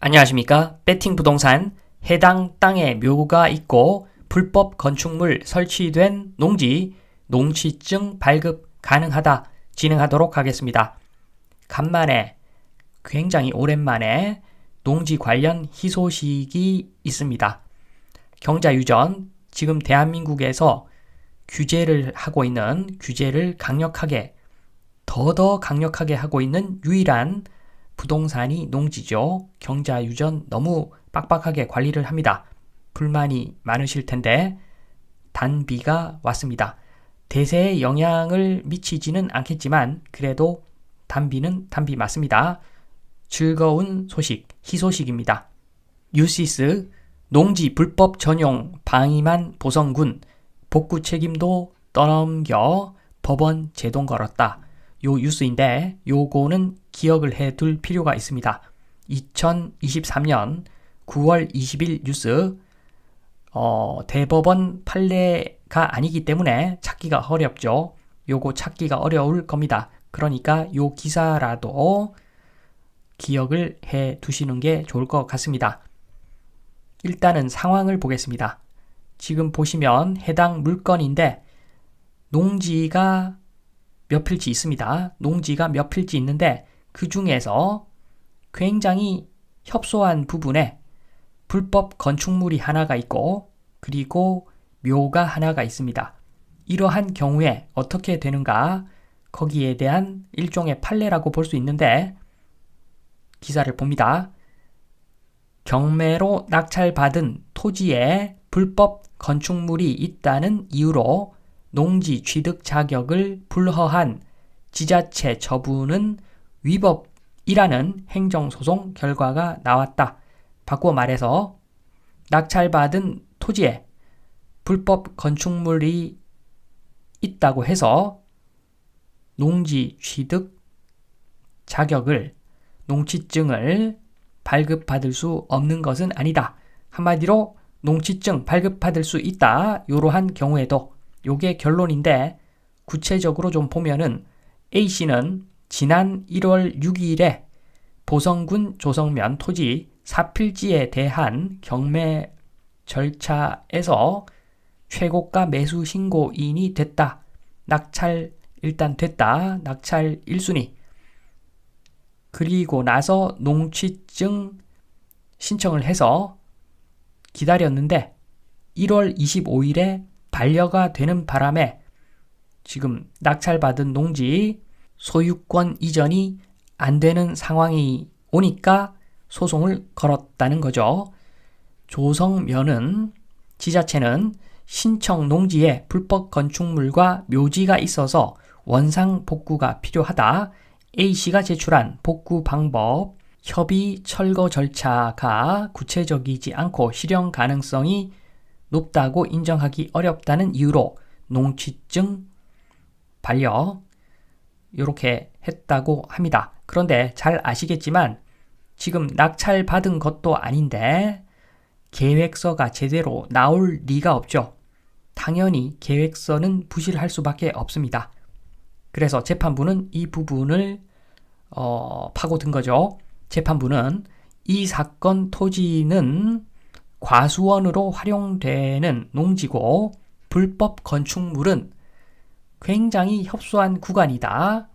안녕하십니까? 배팅 부동산 해당 땅에 묘가 있고 불법 건축물 설치된 농지, 농지증 발급 가능하다 진행하도록 하겠습니다. 간만에 굉장히 오랜만에 농지 관련 희소식이 있습니다. 경자유전 지금 대한민국에서 규제를 하고 있는 규제를 강력하게 더 강력하게 하고 있는 유일한 부동산이 농지죠. 경자유전 너무 빡빡하게 관리를 합니다. 불만이 많으실 텐데 단비가 왔습니다. 대세에 영향을 미치지는 않겠지만 그래도 단비는 단비 맞습니다. 즐거운 소식, 희소식입니다. 유시스 농지 불법 전용 방임한 보성군 복구 책임도 떠넘겨 법원 제동 걸었다. 요 뉴스인데 요거는 기억을 해둘 필요가 있습니다. 2023년 9월 20일 뉴스 대법원 판례가 아니기 때문에 찾기가 어렵죠. 요거 찾기가 어려울 겁니다. 그러니까 요 기사라도 기억을 해 두시는 게 좋을 것 같습니다. 일단은 상황을 보겠습니다. 지금 보시면 해당 물건인데 농지가 몇 필지 있습니다. 농지가 몇 필지 있는데 그 중에서 굉장히 협소한 부분에 불법 건축물이 하나가 있고 그리고 묘가 하나가 있습니다. 이러한 경우에 어떻게 되는가? 거기에 대한 일종의 판례라고 볼 수 있는데 기사를 봅니다. 경매로 낙찰받은 토지에 불법 건축물이 있다는 이유로 농지 취득 자격을 불허한 지자체 처분은 위법이라는 행정소송 결과가 나왔다. 바꾸어 말해서 낙찰받은 토지에 불법 건축물이 있다고 해서 농지 취득 자격을, 농지증을 발급받을 수 없는 것은 아니다. 한마디로 농지증 발급받을 수 있다. 이러한 경우에도 요게 결론인데 구체적으로 좀 보면은 A씨는 지난 1월 6일에 보성군 조성면 토지 4필지에 대한 경매 절차에서 최고가 매수 신고인이 됐다. 낙찰 일단 됐다. 낙찰 1순위. 그리고 나서 농지증 신청을 해서 기다렸는데 1월 25일에 반려가 되는 바람에 지금 낙찰받은 농지 소유권 이전이 안 되는 상황이 오니까 소송을 걸었다는 거죠. 조성면은 지자체는 신청 농지에 불법 건축물과 묘지가 있어서 원상 복구가 필요하다. A씨가 제출한 복구 방법, 협의 철거 절차가 구체적이지 않고 실현 가능성이 높다고 인정하기 어렵다는 이유로 농지증 반려 이렇게 했다고 합니다. 그런데 잘 아시겠지만 지금 낙찰받은 것도 아닌데 계획서가 제대로 나올 리가 없죠. 당연히 계획서는 부실할 수밖에 없습니다. 그래서 재판부는 이 부분을 파고든 거죠. 재판부는 이 사건 토지는 과수원으로 활용되는 농지고 불법 건축물은 굉장히 협소한 구간이다.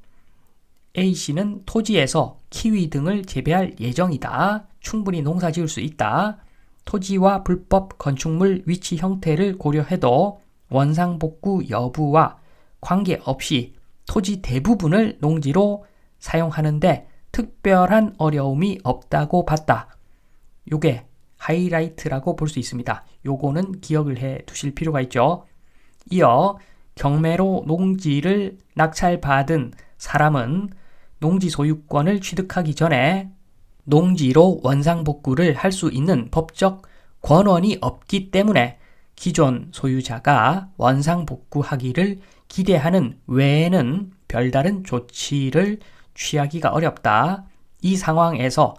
A씨는 토지에서 키위 등을 재배할 예정이다. 충분히 농사 지을 수 있다. 토지와 불법 건축물 위치 형태를 고려해도 원상복구 여부와 관계없이 토지 대부분을 농지로 사용하는데 특별한 어려움이 없다고 봤다. 요게 하이라이트라고 볼 수 있습니다. 요거는 기억을 해 두실 필요가 있죠. 이어 경매로 농지를 낙찰받은 사람은 농지 소유권을 취득하기 전에 농지로 원상복구를 할 수 있는 법적 권한이 없기 때문에 기존 소유자가 원상복구하기를 기대하는 외에는 별다른 조치를 취하기가 어렵다. 이 상황에서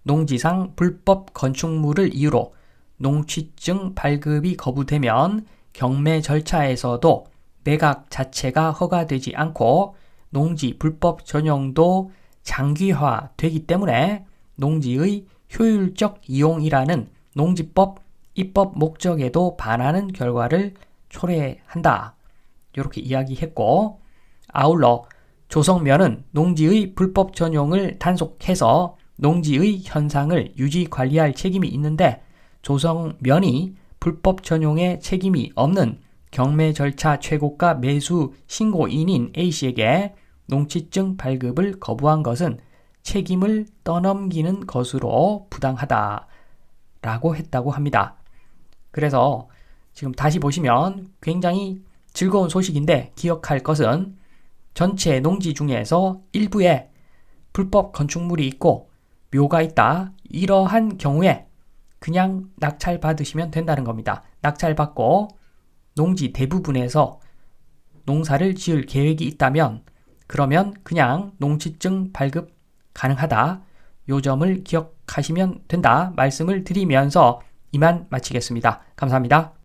농지상 불법 건축물을 이유로 농지증 발급이 거부되면 경매 절차에서도 매각 자체가 허가되지 않고 농지 불법 전용도 장기화되기 때문에 농지의 효율적 이용이라는 농지법 입법 목적에도 반하는 결과를 초래한다. 이렇게 이야기했고, 아울러 조성면은 농지의 불법 전용을 단속해서 농지의 현상을 유지 관리할 책임이 있는데, 조성면이 불법 전용에 책임이 없는 경매 절차 최고가 매수 신고인인 A씨에게 농지증 발급을 거부한 것은 책임을 떠넘기는 것으로 부당하다 라고 했다고 합니다. 그래서 지금 다시 보시면 굉장히 즐거운 소식인데, 기억할 것은 전체 농지 중에서 일부에 불법 건축물이 있고 묘가 있다. 이러한 경우에 그냥 낙찰 받으시면 된다는 겁니다. 낙찰 받고 농지 대부분에서 농사를 지을 계획이 있다면 그러면 그냥 농지증 발급 가능하다. 요 점을 기억하시면 된다 말씀을 드리면서 이만 마치겠습니다. 감사합니다.